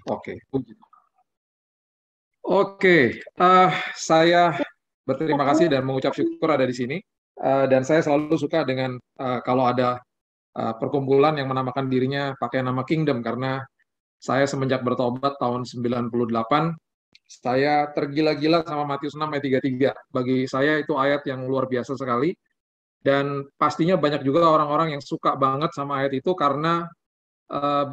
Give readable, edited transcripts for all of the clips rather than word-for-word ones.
Oke. Oke, saya berterima kasih dan mengucap syukur ada di sini. Dan saya selalu suka dengan kalau ada perkumpulan yang menamakan dirinya pakai nama Kingdom, karena saya semenjak bertobat tahun 98, saya tergila-gila sama Matius 6 ayat 33. Bagi saya itu ayat yang luar biasa sekali. Dan pastinya banyak juga orang-orang yang suka banget sama ayat itu karena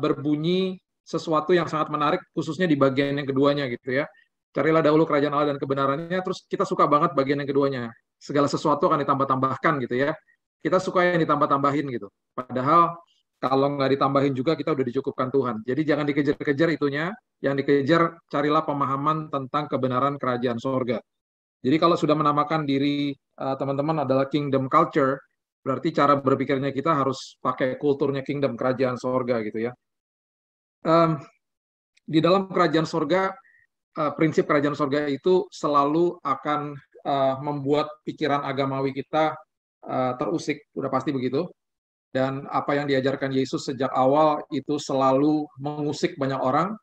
berbunyi sesuatu yang sangat menarik, khususnya di bagian yang keduanya gitu ya. Carilah dahulu kerajaan Allah dan kebenarannya, terus kita suka banget bagian yang keduanya. Segala sesuatu akan ditambah-tambahkan gitu ya. Kita suka yang ditambah-tambahin gitu. Padahal kalau nggak ditambahin juga kita udah dicukupkan Tuhan. Jadi jangan dikejar-kejar itunya, yang dikejar carilah pemahaman tentang kebenaran kerajaan sorga. Jadi kalau sudah menamakan diri teman-teman adalah kingdom culture, berarti cara berpikirnya kita harus pakai kulturnya kingdom, kerajaan sorga gitu ya. Um, di dalam kerajaan sorga, prinsip kerajaan sorga itu selalu akan membuat pikiran agamawi kita terusik, udah pasti begitu. Dan apa yang diajarkan Yesus sejak awal itu selalu mengusik banyak orang.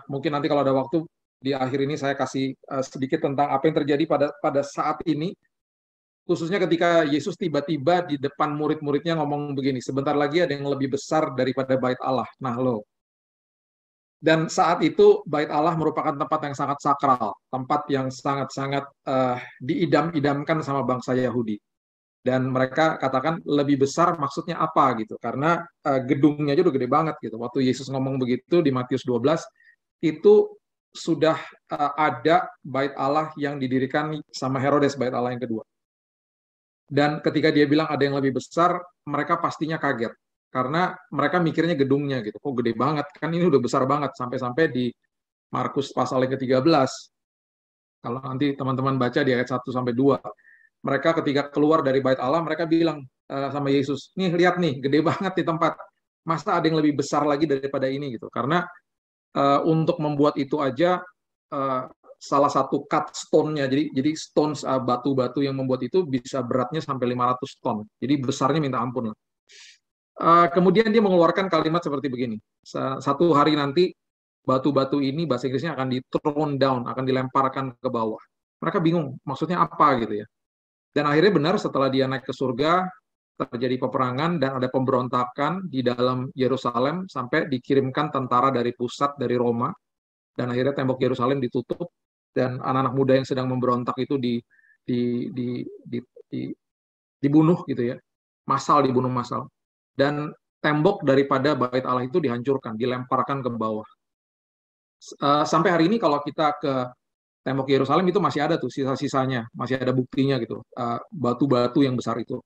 Mungkin nanti kalau ada waktu di akhir ini saya kasih sedikit tentang apa yang terjadi pada saat ini, khususnya ketika Yesus tiba-tiba di depan murid-muridnya ngomong begini, sebentar lagi ada yang lebih besar daripada bait Allah. Nah lo, dan saat itu bait Allah merupakan tempat yang sangat sakral, tempat yang sangat-sangat diidam-idamkan sama bangsa Yahudi. Dan mereka katakan lebih besar maksudnya apa gitu, karena gedungnya aja udah gede banget gitu. Waktu Yesus ngomong begitu di Matius 12, itu sudah ada bait Allah yang didirikan sama Herodes, bait Allah yang kedua. Dan ketika dia bilang ada yang lebih besar, mereka pastinya kaget. Karena mereka mikirnya gedungnya gitu. Kok gede banget, kan ini udah besar banget. Sampai-sampai di Markus pasal yang ke-13, kalau nanti teman-teman baca di ayat 1-2, mereka ketika keluar dari bait Allah, mereka bilang sama Yesus, nih lihat nih, gede banget di tempat. Masa ada yang lebih besar lagi daripada ini gitu. Karena untuk membuat itu aja, salah satu cut stone-nya, jadi stones, batu-batu yang membuat itu bisa beratnya sampai 500 ton. Jadi besarnya minta ampun lah. Kemudian dia mengeluarkan kalimat seperti begini, satu hari nanti batu-batu ini, bahasa Inggrisnya, akan di-thrown down, akan dilemparkan ke bawah. Mereka bingung, maksudnya apa gitu ya. Dan akhirnya benar, setelah dia naik ke surga, terjadi peperangan dan ada pemberontakan di dalam Yerusalem sampai dikirimkan tentara dari pusat, dari Roma, dan akhirnya tembok Yerusalem ditutup dan anak-anak muda yang sedang memberontak itu di, di, di, di, dibunuh gitu ya, dibunuh massal, dan tembok daripada bait Allah itu dihancurkan, dilemparkan ke bawah. Sampai hari ini kalau kita ke tembok Yerusalem itu masih ada tuh sisa-sisanya, masih ada buktinya gitu, batu-batu yang besar itu.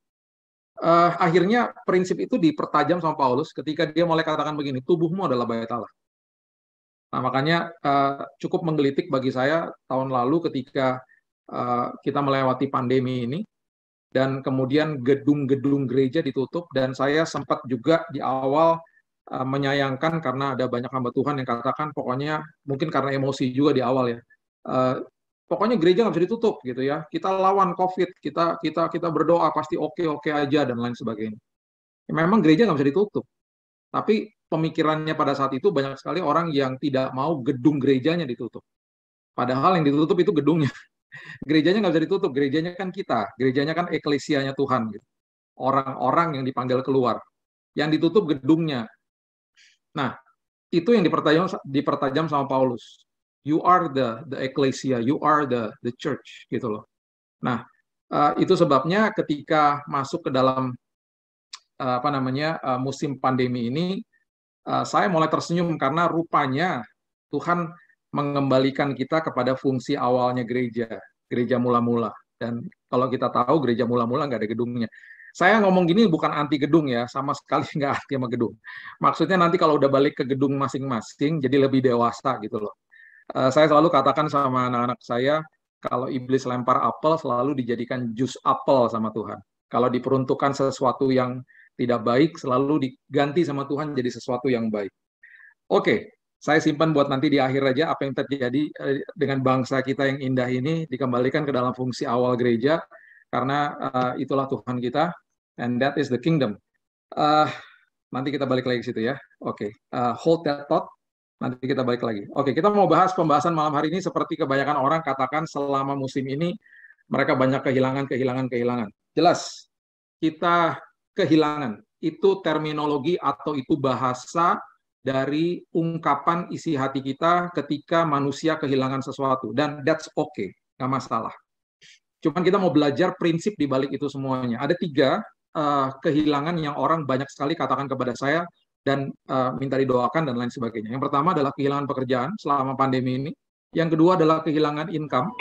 Akhirnya prinsip itu dipertajam sama Paulus ketika dia mulai katakan begini, tubuhmu adalah bait Allah. Nah, makanya cukup menggelitik bagi saya tahun lalu ketika kita melewati pandemi ini, dan kemudian gedung-gedung gereja ditutup, dan saya sempat juga di awal menyayangkan karena ada banyak hamba Tuhan yang katakan, pokoknya mungkin karena emosi juga di awal ya, pokoknya gereja nggak bisa ditutup gitu ya, kita lawan COVID, kita berdoa pasti oke-oke aja dan lain sebagainya. Ya, memang gereja nggak bisa ditutup, tapi pemikirannya pada saat itu banyak sekali orang yang tidak mau gedung gerejanya ditutup. Padahal yang ditutup itu gedungnya. Gerejanya nggak bisa ditutup, gerejanya kan kita, gerejanya kan eklesianya Tuhan gitu. Orang-orang yang dipanggil keluar. Yang ditutup gedungnya. Nah, itu yang dipertajam sama Paulus. You are the ecclesia, you are the church gitu loh. Nah, itu sebabnya ketika masuk ke dalam musim pandemi ini, saya mulai tersenyum karena rupanya Tuhan mengembalikan kita kepada fungsi awalnya gereja mula-mula. Dan kalau kita tahu gereja mula-mula nggak ada gedungnya. Saya ngomong gini bukan anti gedung ya, sama sekali nggak anti sama gedung. Maksudnya nanti kalau udah balik ke gedung masing-masing, jadi lebih dewasa gitu loh. Saya selalu katakan sama anak-anak saya, kalau iblis lempar apel selalu dijadikan jus apel sama Tuhan. Kalau diperuntukkan sesuatu yang tidak baik, selalu diganti sama Tuhan jadi sesuatu yang baik. Oke, saya simpan buat nanti di akhir aja apa yang terjadi dengan bangsa kita yang indah ini, dikembalikan ke dalam fungsi awal gereja, karena itulah Tuhan kita, and that is the kingdom. Nanti kita balik lagi ke situ ya. Oke, hold that thought. Nanti kita balik lagi. Oke, kita mau bahas pembahasan malam hari ini seperti kebanyakan orang katakan selama musim ini mereka banyak kehilangan. Jelas, kita kehilangan. Itu terminologi atau itu bahasa dari ungkapan isi hati kita ketika manusia kehilangan sesuatu. Dan that's okay, nggak masalah. Cuman kita mau belajar prinsip di balik itu semuanya. Ada 3 kehilangan yang orang banyak sekali katakan kepada saya dan minta didoakan dan lain sebagainya. Yang pertama adalah kehilangan pekerjaan selama pandemi ini. Yang kedua adalah kehilangan income.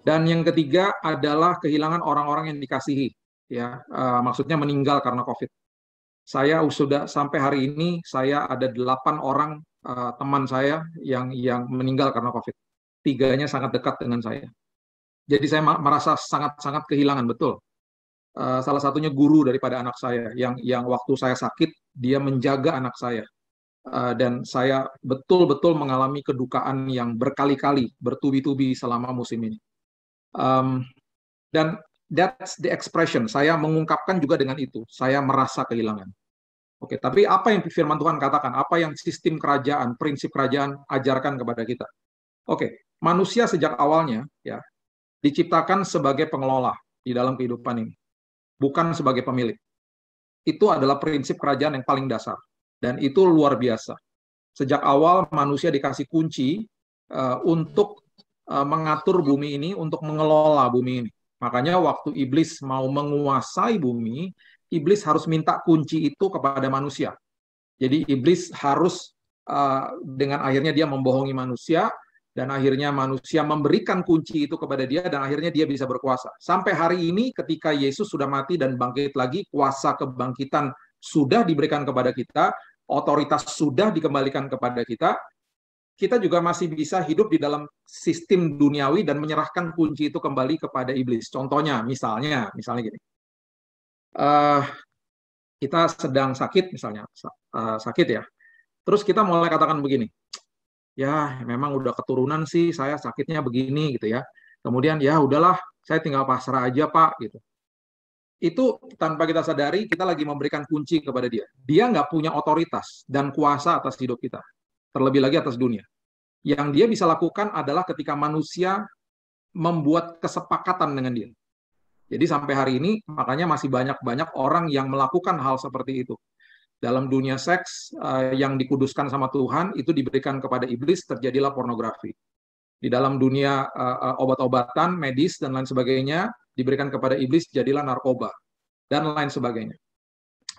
Dan yang ketiga adalah kehilangan orang-orang yang dikasihi. Ya, maksudnya meninggal karena COVID. Saya sudah sampai hari ini saya ada 8 orang teman saya yang meninggal karena COVID. 3-nya sangat dekat dengan saya. Jadi saya merasa sangat-sangat kehilangan, betul. Salah satunya guru daripada anak saya, yang waktu saya sakit, dia menjaga anak saya. Dan saya betul-betul mengalami kedukaan yang berkali-kali, bertubi-tubi selama musim ini. Dan that's the expression, saya mengungkapkan juga dengan itu, saya merasa kehilangan. Oke, tapi apa yang firman Tuhan katakan, apa yang sistem kerajaan, prinsip kerajaan ajarkan kepada kita? Oke, manusia sejak awalnya, ya, diciptakan sebagai pengelola di dalam kehidupan ini, bukan sebagai pemilik. Itu adalah prinsip kerajaan yang paling dasar, dan itu luar biasa. Sejak awal manusia dikasih kunci untuk mengatur bumi ini, untuk mengelola bumi ini. Makanya waktu iblis mau menguasai bumi, iblis harus minta kunci itu kepada manusia. Jadi iblis harus dengan akhirnya dia membohongi manusia, dan akhirnya manusia memberikan kunci itu kepada dia, dan akhirnya dia bisa berkuasa. Sampai hari ini ketika Yesus sudah mati dan bangkit lagi, kuasa kebangkitan sudah diberikan kepada kita, otoritas sudah dikembalikan kepada kita, kita juga masih bisa hidup di dalam sistem duniawi dan menyerahkan kunci itu kembali kepada iblis. Contohnya, misalnya gini, kita sedang sakit misalnya, sakit ya, terus kita mulai katakan begini, ya memang udah keturunan sih saya sakitnya begini gitu ya. Kemudian ya udahlah, saya tinggal pasrah aja Pak gitu. Itu tanpa kita sadari kita lagi memberikan kunci kepada dia. Dia nggak punya otoritas dan kuasa atas hidup kita, terlebih lagi atas dunia. Yang dia bisa lakukan adalah ketika manusia membuat kesepakatan dengan dia. Jadi sampai hari ini makanya masih banyak orang yang melakukan hal seperti itu. Dalam dunia seks yang dikuduskan sama Tuhan, itu diberikan kepada iblis, terjadilah pornografi. Di dalam dunia obat-obatan, medis, dan lain sebagainya, diberikan kepada iblis, jadilah narkoba, dan lain sebagainya.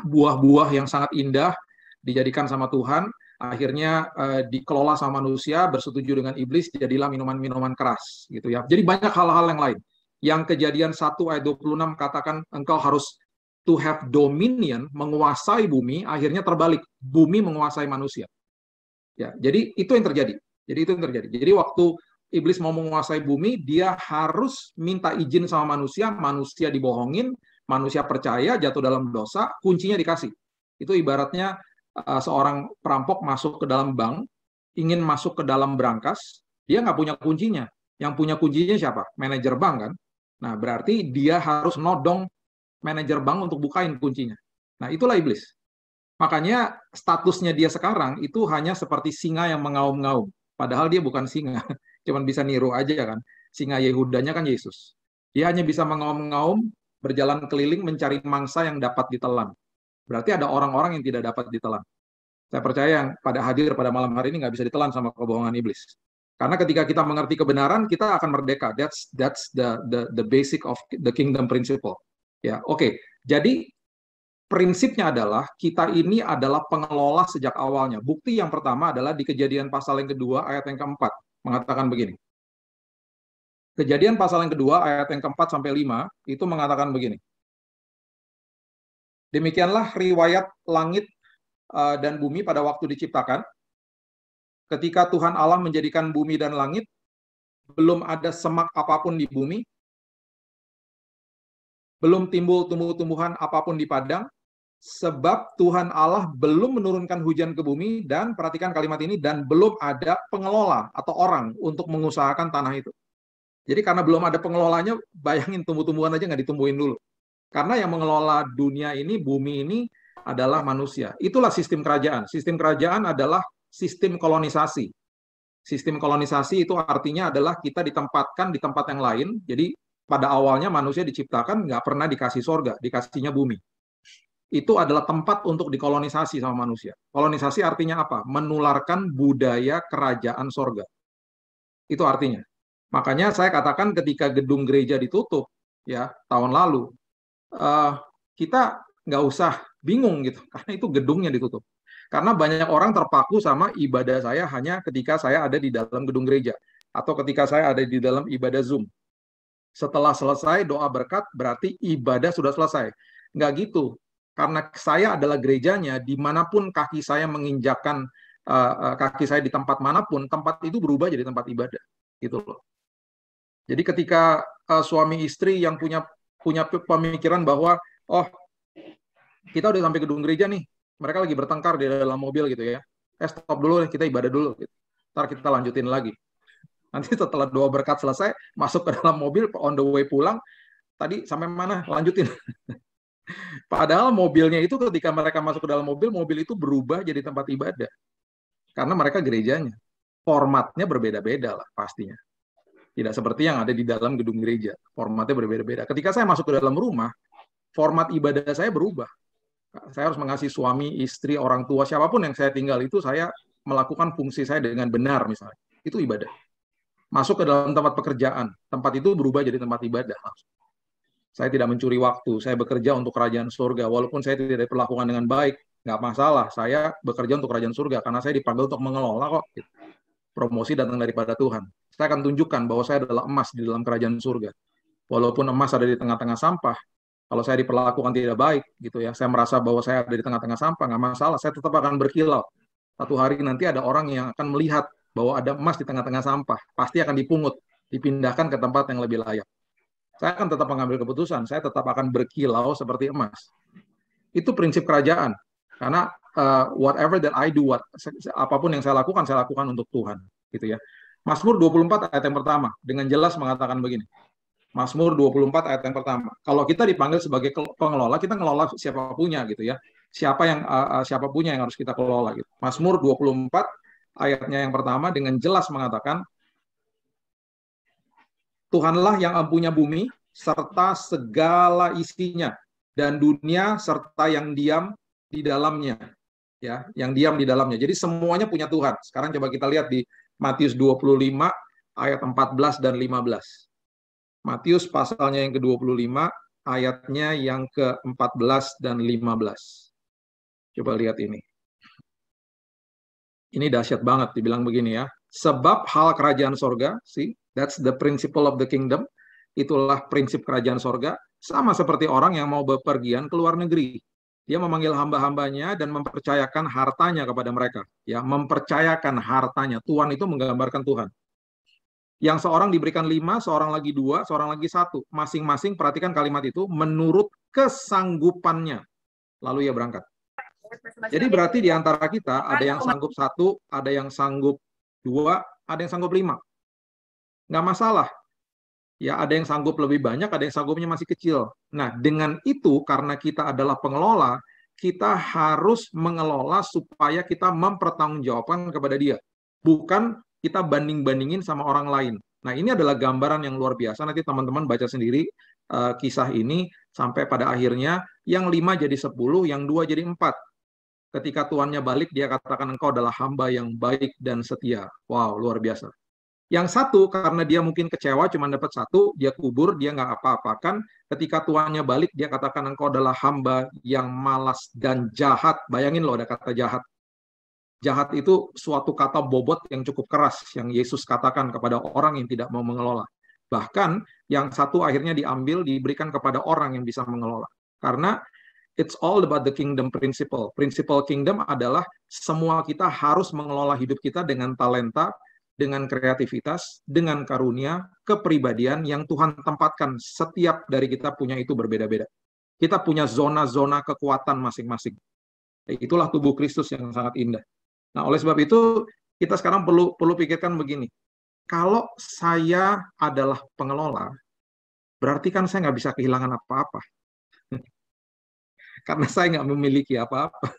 Buah-buah yang sangat indah dijadikan sama Tuhan, akhirnya dikelola sama manusia, bersetuju dengan iblis, jadilah minuman-minuman keras. Gitu ya. Jadi banyak hal-hal yang lain. Yang Kejadian 1 ayat 26 katakan, engkau harus to have dominion, menguasai bumi, akhirnya terbalik, bumi menguasai manusia. Ya, jadi itu yang terjadi. Jadi waktu iblis mau menguasai bumi, dia harus minta izin sama manusia, manusia dibohongin, manusia percaya, jatuh dalam dosa, kuncinya dikasih. Itu ibaratnya seorang perampok masuk ke dalam bank, ingin masuk ke dalam brankas, dia nggak punya kuncinya. Yang punya kuncinya siapa? Manajer bank kan? Nah, berarti dia harus nodong manajer bank untuk bukain kuncinya. Nah, itulah iblis. Makanya statusnya dia sekarang itu hanya seperti singa yang mengaum-ngaum. Padahal dia bukan singa, cuman bisa niru aja kan. Singa Yehudanya kan Yesus. Dia hanya bisa mengaum-ngaum, berjalan keliling mencari mangsa yang dapat ditelan. Berarti ada orang-orang yang tidak dapat ditelan. Saya percaya yang pada hadir pada malam hari ini nggak bisa ditelan sama kebohongan iblis. Karena ketika kita mengerti kebenaran, kita akan merdeka. That's the basic of the kingdom principle. Ya, oke. Jadi prinsipnya adalah kita ini adalah pengelola sejak awalnya. Bukti yang pertama adalah di Kejadian pasal yang kedua ayat yang keempat mengatakan begini. Kejadian pasal yang kedua ayat yang keempat sampai 5 itu mengatakan begini. Demikianlah riwayat langit dan bumi pada waktu diciptakan. Ketika Tuhan Allah menjadikan bumi dan langit, belum ada semak apapun di bumi, belum timbul tumbuh-tumbuhan apapun di padang, sebab Tuhan Allah belum menurunkan hujan ke bumi, dan perhatikan kalimat ini, dan belum ada pengelola atau orang untuk mengusahakan tanah itu. Jadi karena belum ada pengelolanya, bayangin tumbuh-tumbuhan aja nggak ditumbuhin dulu. Karena yang mengelola dunia ini, bumi ini adalah manusia. Itulah sistem kerajaan. Sistem kerajaan adalah sistem kolonisasi. Sistem kolonisasi itu artinya adalah kita ditempatkan di tempat yang lain. Jadi pada awalnya manusia diciptakan nggak pernah dikasih sorga, dikasihnya bumi. Itu adalah tempat untuk dikolonisasi sama manusia. Kolonisasi artinya apa? Menularkan budaya kerajaan sorga. Itu artinya. Makanya saya katakan ketika gedung gereja ditutup ya tahun lalu, kita nggak usah bingung gitu, karena itu gedungnya ditutup. Karena banyak orang terpaku sama ibadah saya hanya ketika saya ada di dalam gedung gereja atau ketika saya ada di dalam ibadah Zoom. Setelah selesai doa berkat berarti ibadah sudah selesai. Nggak gitu. Karena saya adalah gerejanya, dimanapun kaki saya menginjakkan kaki saya di tempat manapun, tempat itu berubah jadi tempat ibadah. Gitu loh. Jadi ketika suami istri yang punya pemikiran bahwa oh kita udah sampai gedung gereja nih, mereka lagi bertengkar di dalam mobil gitu ya. Stop dulu, kita ibadah dulu. Gitu. Ntar kita lanjutin lagi. Nanti setelah doa berkat selesai, masuk ke dalam mobil, on the way pulang, tadi sampai mana? Lanjutin. Padahal mobilnya itu ketika mereka masuk ke dalam mobil, mobil itu berubah jadi tempat ibadah. Karena mereka gerejanya. Formatnya berbeda-beda lah pastinya. Tidak seperti yang ada di dalam gedung gereja. Formatnya berbeda-beda. Ketika saya masuk ke dalam rumah, format ibadah saya berubah. Saya harus mengasihi suami, istri, orang tua, siapapun yang saya tinggal itu, saya melakukan fungsi saya dengan benar misalnya. Itu ibadah. Masuk ke dalam tempat pekerjaan, tempat itu berubah jadi tempat ibadah. Saya tidak mencuri waktu, saya bekerja untuk kerajaan surga. Walaupun saya tidak diperlakukan dengan baik, nggak masalah. Saya bekerja untuk kerajaan surga, karena saya dipanggil untuk mengelola kok. Promosi datang daripada Tuhan. Saya akan tunjukkan bahwa saya adalah emas di dalam kerajaan surga. Walaupun emas ada di tengah-tengah sampah, kalau saya diperlakukan tidak baik, gitu ya, saya merasa bahwa saya ada di tengah-tengah sampah, nggak masalah, saya tetap akan berkilau. Satu hari nanti ada orang yang akan melihat bahwa ada emas di tengah-tengah sampah, pasti akan dipungut, dipindahkan ke tempat yang lebih layak. Saya akan tetap mengambil keputusan, saya tetap akan berkilau seperti emas. Itu prinsip kerajaan, karena whatever that I do, apapun yang saya lakukan untuk Tuhan, gitu ya. Mazmur 24 ayat yang pertama dengan jelas mengatakan begini. Mazmur 24 ayat yang pertama. Kalau kita dipanggil sebagai pengelola, kita ngelola siapa punya gitu ya. Siapa punya yang harus kita kelola gitu. Mazmur 24 ayatnya yang pertama dengan jelas mengatakan Tuhanlah yang empunya bumi serta segala isinya dan dunia serta yang diam di dalamnya. Ya, yang diam di dalamnya. Jadi semuanya punya Tuhan. Sekarang coba kita lihat di Matius 25 ayat 14 dan 15. Matius pasalnya yang ke-25, ayatnya yang ke-14 dan 15. Coba lihat ini. Ini dahsyat banget, dibilang begini ya. Sebab hal kerajaan sorga, see, that's the principle of the kingdom. Itulah prinsip kerajaan sorga. Sama seperti orang yang mau bepergian ke luar negeri. Dia memanggil hamba-hambanya dan mempercayakan hartanya kepada mereka. Ya, mempercayakan hartanya. Tuhan itu menggambarkan Tuhan. Yang seorang diberikan 5, seorang lagi 2, seorang lagi 1. Masing-masing, perhatikan kalimat itu, menurut kesanggupannya. Lalu ia berangkat. Jadi berarti di antara kita, ada yang sanggup 1, ada yang sanggup 2, ada yang sanggup 5. Nggak masalah. Ya, ada yang sanggup lebih banyak, ada yang sanggupnya masih kecil. Nah, dengan itu, karena kita adalah pengelola, kita harus mengelola supaya kita mempertanggungjawabkan kepada dia. Bukan kita banding-bandingin sama orang lain. Nah, ini adalah gambaran yang luar biasa. Nanti teman-teman baca sendiri kisah ini sampai pada akhirnya yang 5 jadi 10, yang 2 jadi 4. Ketika tuannya balik, dia katakan engkau adalah hamba yang baik dan setia. Wow, luar biasa. Yang 1, karena dia mungkin kecewa, cuma dapat 1, dia kubur, dia nggak apa-apakan. Ketika tuannya balik, dia katakan engkau adalah hamba yang malas dan jahat. Bayangin loh ada kata jahat. Jahat itu suatu kata bobot yang cukup keras yang Yesus katakan kepada orang yang tidak mau mengelola. Bahkan yang 1 akhirnya diambil, diberikan kepada orang yang bisa mengelola. Karena it's all about the kingdom principle. Principle kingdom adalah semua kita harus mengelola hidup kita dengan talenta, dengan kreativitas, dengan karunia, kepribadian yang Tuhan tempatkan. Setiap dari kita punya itu berbeda-beda. Kita punya zona-zona kekuatan masing-masing. Itulah tubuh Kristus yang sangat indah. Nah, oleh sebab itu, kita sekarang perlu pikirkan begini. Kalau saya adalah pengelola, berarti kan saya nggak bisa kehilangan apa-apa. Karena saya nggak memiliki apa-apa.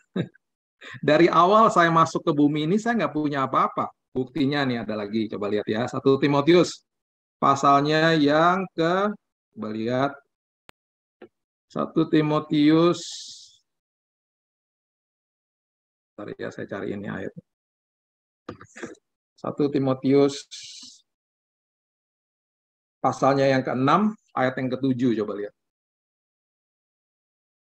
Dari awal saya masuk ke bumi ini, saya nggak punya apa-apa. Buktinya nih ada lagi, coba lihat ya. 1 Timotius, pasalnya yang coba lihat. 1 Timotius, sorry ya, saya cari ini ayat. 1 Timotius, pasalnya yang ke-6, ayat yang ke-7, coba lihat.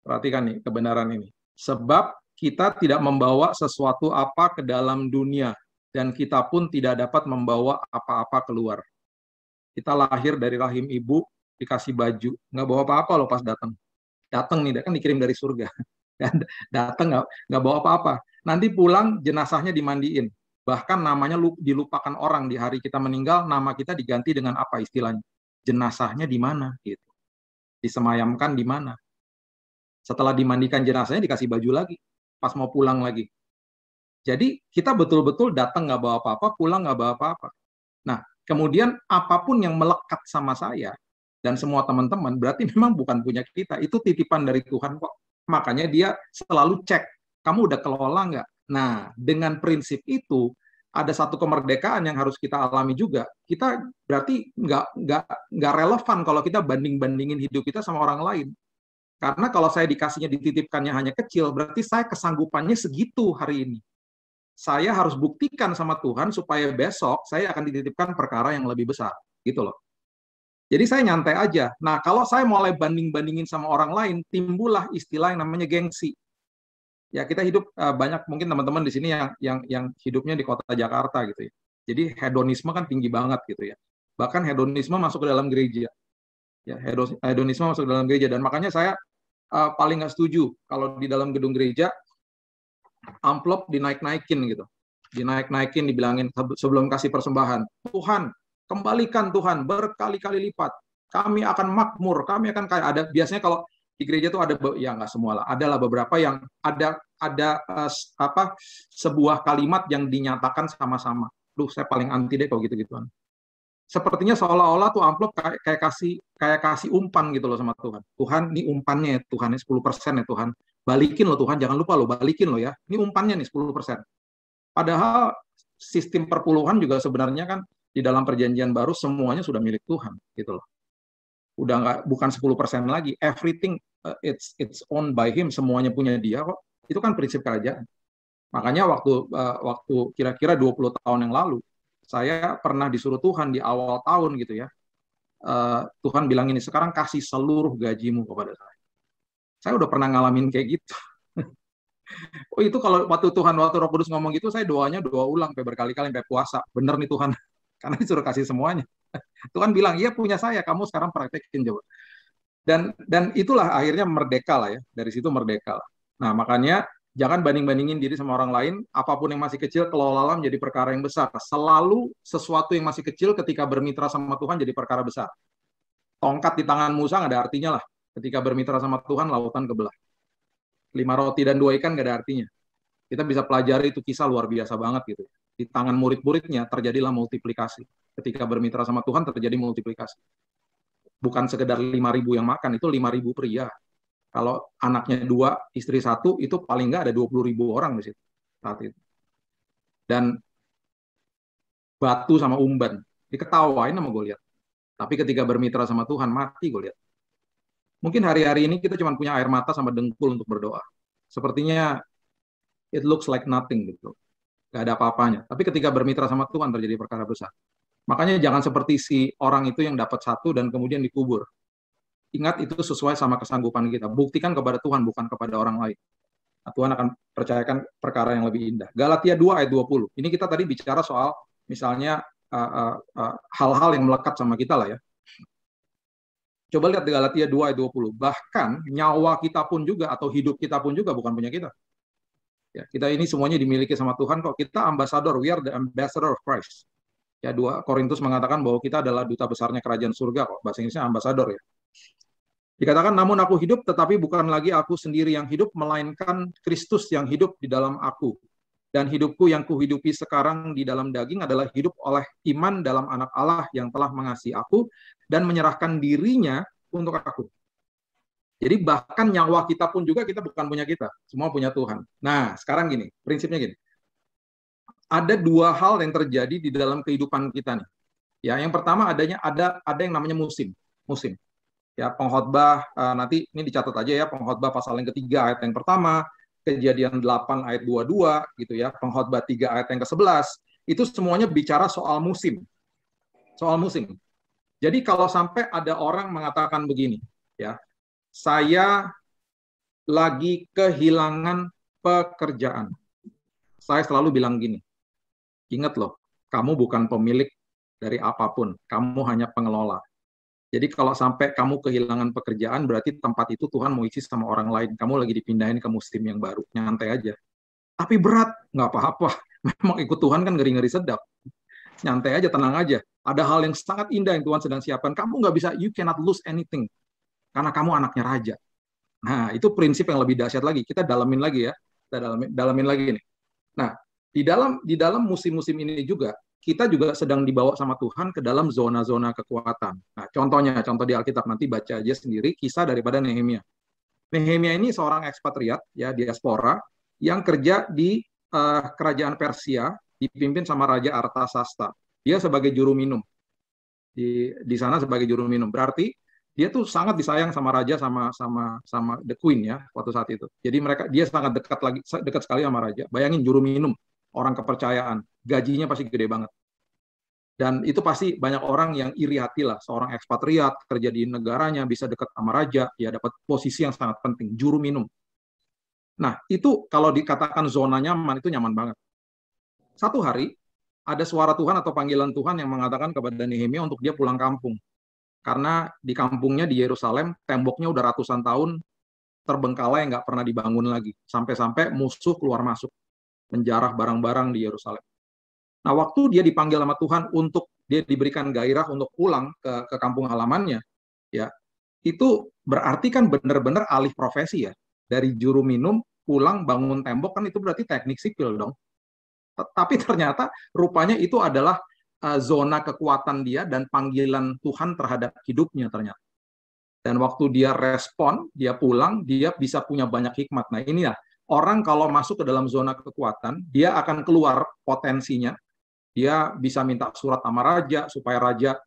Perhatikan nih, kebenaran ini. Sebab kita tidak membawa sesuatu apa ke dalam dunia, dan kita pun tidak dapat membawa apa-apa keluar. Kita lahir dari rahim ibu, dikasih baju, nggak bawa apa-apa loh pas datang. Datang nih, kan dikirim dari surga. Datang nggak bawa apa-apa. Nanti pulang jenazahnya dimandiin. Bahkan namanya dilupakan orang di hari kita meninggal, nama kita diganti dengan apa istilahnya? Jenazahnya di mana? Gitu. Disemayamkan di mana? Setelah dimandikan jenazahnya dikasih baju lagi. Pas mau pulang lagi. Jadi kita betul-betul datang nggak bawa apa-apa, pulang nggak bawa apa-apa. Nah, kemudian apapun yang melekat sama saya dan semua teman-teman, berarti memang bukan punya kita. Itu titipan dari Tuhan kok. Makanya dia selalu cek, kamu udah kelola nggak? Nah, dengan prinsip itu, ada satu kemerdekaan yang harus kita alami juga. Kita berarti nggak relevan kalau kita banding-bandingin hidup kita sama orang lain. Karena kalau saya dikasihnya dititipkannya hanya kecil, berarti saya kesanggupannya segitu hari ini. Saya harus buktikan sama Tuhan supaya besok saya akan dititipkan perkara yang lebih besar. Gitu loh. Jadi saya nyantai aja. Nah, kalau saya mulai banding-bandingin sama orang lain, timbullah istilah yang namanya gengsi. Ya, kita hidup banyak mungkin teman-teman di sini yang hidupnya di kota Jakarta gitu ya. Jadi hedonisme kan tinggi banget gitu ya. Bahkan hedonisme masuk ke dalam gereja. Ya, hedonisme masuk ke dalam gereja, dan makanya saya paling nggak setuju kalau di dalam gedung gereja amplop dinaik-naikin gitu. Dinaik-naikin, dibilangin sebelum kasih persembahan, Tuhan, kembalikan Tuhan berkali-kali lipat. Kami akan makmur, kami akan kaya. Ada biasanya kalau di gereja tuh ada, ya nggak semua lah, adalah beberapa yang ada sebuah kalimat yang dinyatakan sama-sama. Duh, saya paling anti deh kalau gitu-gituan. Sepertinya seolah-olah tuh amplop kayak kasih umpan gitu loh sama Tuhan. Tuhan, ini umpannya ya Tuhan, 10% ya Tuhan. Balikin loh Tuhan, jangan lupa loh, balikin loh ya. Ini umpannya nih 10%. Padahal sistem perpuluhan juga sebenarnya kan di dalam perjanjian baru semuanya sudah milik Tuhan gitu loh. Udah nggak, bukan 10% lagi. Everything it's owned by him, semuanya punya dia kok. Itu kan prinsip kerajaan. Makanya waktu kira-kira 20 tahun yang lalu, saya pernah disuruh Tuhan di awal tahun gitu ya. Tuhan bilang ini, sekarang kasih seluruh gajimu kepada saya. Saya udah pernah ngalamin kayak gitu. Oh, itu kalau waktu Roh Kudus ngomong gitu, saya doanya doa ulang sampai berkali-kali sampai puasa. Bener nih Tuhan. Karena disuruh kasih semuanya. Tuhan bilang, iya punya saya, kamu sekarang praktekin coba. Dan itulah akhirnya merdeka lah ya. Dari situ merdeka lah. Nah, makanya jangan banding-bandingin diri sama orang lain. Apapun yang masih kecil, kelolalah menjadi perkara yang besar. Selalu sesuatu yang masih kecil ketika bermitra sama Tuhan jadi perkara besar. Tongkat di tangan Musa nggak ada artinya lah. Ketika bermitra sama Tuhan, lautan kebelah. 5 roti dan 2 ikan nggak ada artinya. Kita bisa pelajari itu kisah luar biasa banget gitu. Di tangan murid-muridnya terjadilah multiplikasi. Ketika bermitra sama Tuhan terjadi multiplikasi. Bukan sekedar 5.000 yang makan, itu 5.000 pria. Kalau anaknya 2, istri 1, itu paling nggak ada 20.000 orang di situ saat itu. Dan batu sama umban diketawain sama Goliat. Tapi ketika bermitra sama Tuhan, mati Goliat. Mungkin hari-hari ini kita cuma punya air mata sama dengkul untuk berdoa. Sepertinya it looks like nothing gitu. Gak ada apa-apanya. Tapi ketika bermitra sama Tuhan terjadi perkara besar. Makanya jangan seperti si orang itu yang dapat 1 dan kemudian dikubur. Ingat itu sesuai sama kesanggupan kita. Buktikan kepada Tuhan, bukan kepada orang lain. Nah, Tuhan akan percayakan perkara yang lebih indah. Galatia 2 ayat 20. Ini kita tadi bicara soal misalnya hal-hal yang melekat sama kita lah ya. Coba lihat di Galatia 2 ayat 20. Bahkan nyawa kita pun juga atau hidup kita pun juga bukan punya kita. Ya, kita ini semuanya dimiliki sama Tuhan kok. Kita ambasador, we are the ambassador of Christ. Ya, 2 Korintus mengatakan bahwa kita adalah duta besarnya kerajaan surga kok. Bahasa Inggrisnya ambasador ya. Dikatakan, namun aku hidup, tetapi bukan lagi aku sendiri yang hidup, melainkan Kristus yang hidup di dalam aku. Dan hidupku yang kuhidupi sekarang di dalam daging adalah hidup oleh iman dalam anak Allah yang telah mengasihi aku dan menyerahkan dirinya untuk aku. Jadi bahkan nyawa kita pun juga kita bukan punya kita, semua punya Tuhan. Nah, sekarang gini, prinsipnya gini. Ada dua hal yang terjadi di dalam kehidupan kita nih. Ya, yang pertama ada yang namanya musim. Musim. Ya, pengkhotbah nanti ini dicatat aja ya, pengkhotbah pasal yang ketiga ayat yang pertama, Kejadian 8 ayat 22 gitu ya, pengkhotbah 3 ayat yang ke-11, itu semuanya bicara soal musim. Soal musim. Jadi kalau sampai ada orang mengatakan begini, ya, saya lagi kehilangan pekerjaan. Saya selalu bilang gini, ingat loh, kamu bukan pemilik dari apapun, kamu hanya pengelola. Jadi kalau sampai kamu kehilangan pekerjaan, berarti tempat itu Tuhan mau isi sama orang lain. Kamu lagi dipindahin ke musim yang baru, nyantai aja. Tapi berat, nggak apa-apa. Memang ikut Tuhan kan ngeri-ngeri sedap. Nyantai aja, tenang aja. Ada hal yang sangat indah yang Tuhan sedang siapkan. Kamu nggak bisa, you cannot lose anything. Karena kamu anaknya raja. Nah, itu prinsip yang lebih dahsyat lagi. Kita dalamin lagi ya. Kita dalamin lagi nih. Nah, di dalam musim-musim ini juga kita juga sedang dibawa sama Tuhan ke dalam zona-zona kekuatan. Nah, contoh di Alkitab nanti baca aja sendiri kisah daripada Nehemia. Nehemia ini seorang ekspatriat ya, diaspora yang kerja di kerajaan Persia dipimpin sama Raja Artasasta. Dia sebagai juru minum. Di sana sebagai juru minum. Berarti dia tuh sangat disayang sama raja sama the queen ya waktu saat itu. Jadi dia sangat dekat sekali sama raja. Bayangin juru minum, orang kepercayaan, gajinya pasti gede banget. Dan itu pasti banyak orang yang iri hati lah, seorang ekspatriat kerja di negaranya bisa dekat sama raja, ya dapat posisi yang sangat penting, juru minum. Nah, itu kalau dikatakan zona nyaman itu nyaman banget. Satu hari ada suara Tuhan atau panggilan Tuhan yang mengatakan kepada Nehemia untuk dia pulang kampung. Karena di kampungnya di Yerusalem, temboknya udah ratusan tahun terbengkalai, nggak pernah dibangun lagi. Sampai-sampai musuh keluar masuk, menjarah barang-barang di Yerusalem. Nah, waktu dia dipanggil sama Tuhan untuk dia diberikan gairah untuk pulang ke kampung halamannya, ya itu berarti kan benar-benar alih profesi ya. Dari juru minum, pulang bangun tembok, kan itu berarti teknik sipil dong. Tapi ternyata rupanya itu adalah zona kekuatan dia dan panggilan Tuhan terhadap hidupnya ternyata. Dan waktu dia respon, dia pulang, dia bisa punya banyak hikmat. Nah ini ya, orang kalau masuk ke dalam zona kekuatan, dia akan keluar potensinya. Dia bisa minta surat sama raja, supaya raja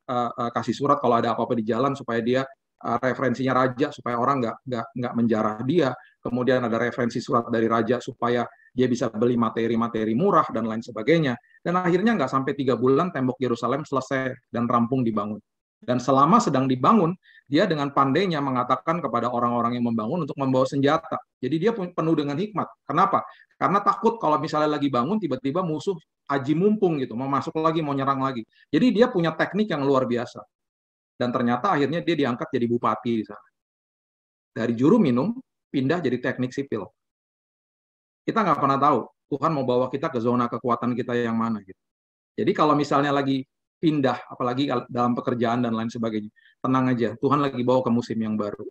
kasih surat kalau ada apa-apa di jalan, supaya dia referensinya raja, supaya orang nggak menjarah dia. Kemudian ada referensi surat dari raja, supaya dia bisa beli materi-materi murah, dan lain sebagainya. Dan akhirnya nggak sampai 3 bulan, tembok Yerusalem selesai dan rampung dibangun. Dan selama sedang dibangun, dia dengan pandainya mengatakan kepada orang-orang yang membangun untuk membawa senjata. Jadi dia penuh dengan hikmat. Kenapa? Karena takut kalau misalnya lagi bangun, tiba-tiba musuh aji mumpung gitu, mau masuk lagi, mau nyerang lagi. Jadi dia punya teknik yang luar biasa. Dan ternyata akhirnya dia diangkat jadi bupati di sana. Dari juru minum, pindah jadi teknik sipil. Kita nggak pernah tahu Tuhan mau bawa kita ke zona kekuatan kita yang mana gitu. Jadi kalau misalnya lagi pindah, apalagi dalam pekerjaan dan lain sebagainya, tenang aja, Tuhan lagi bawa ke musim yang baru.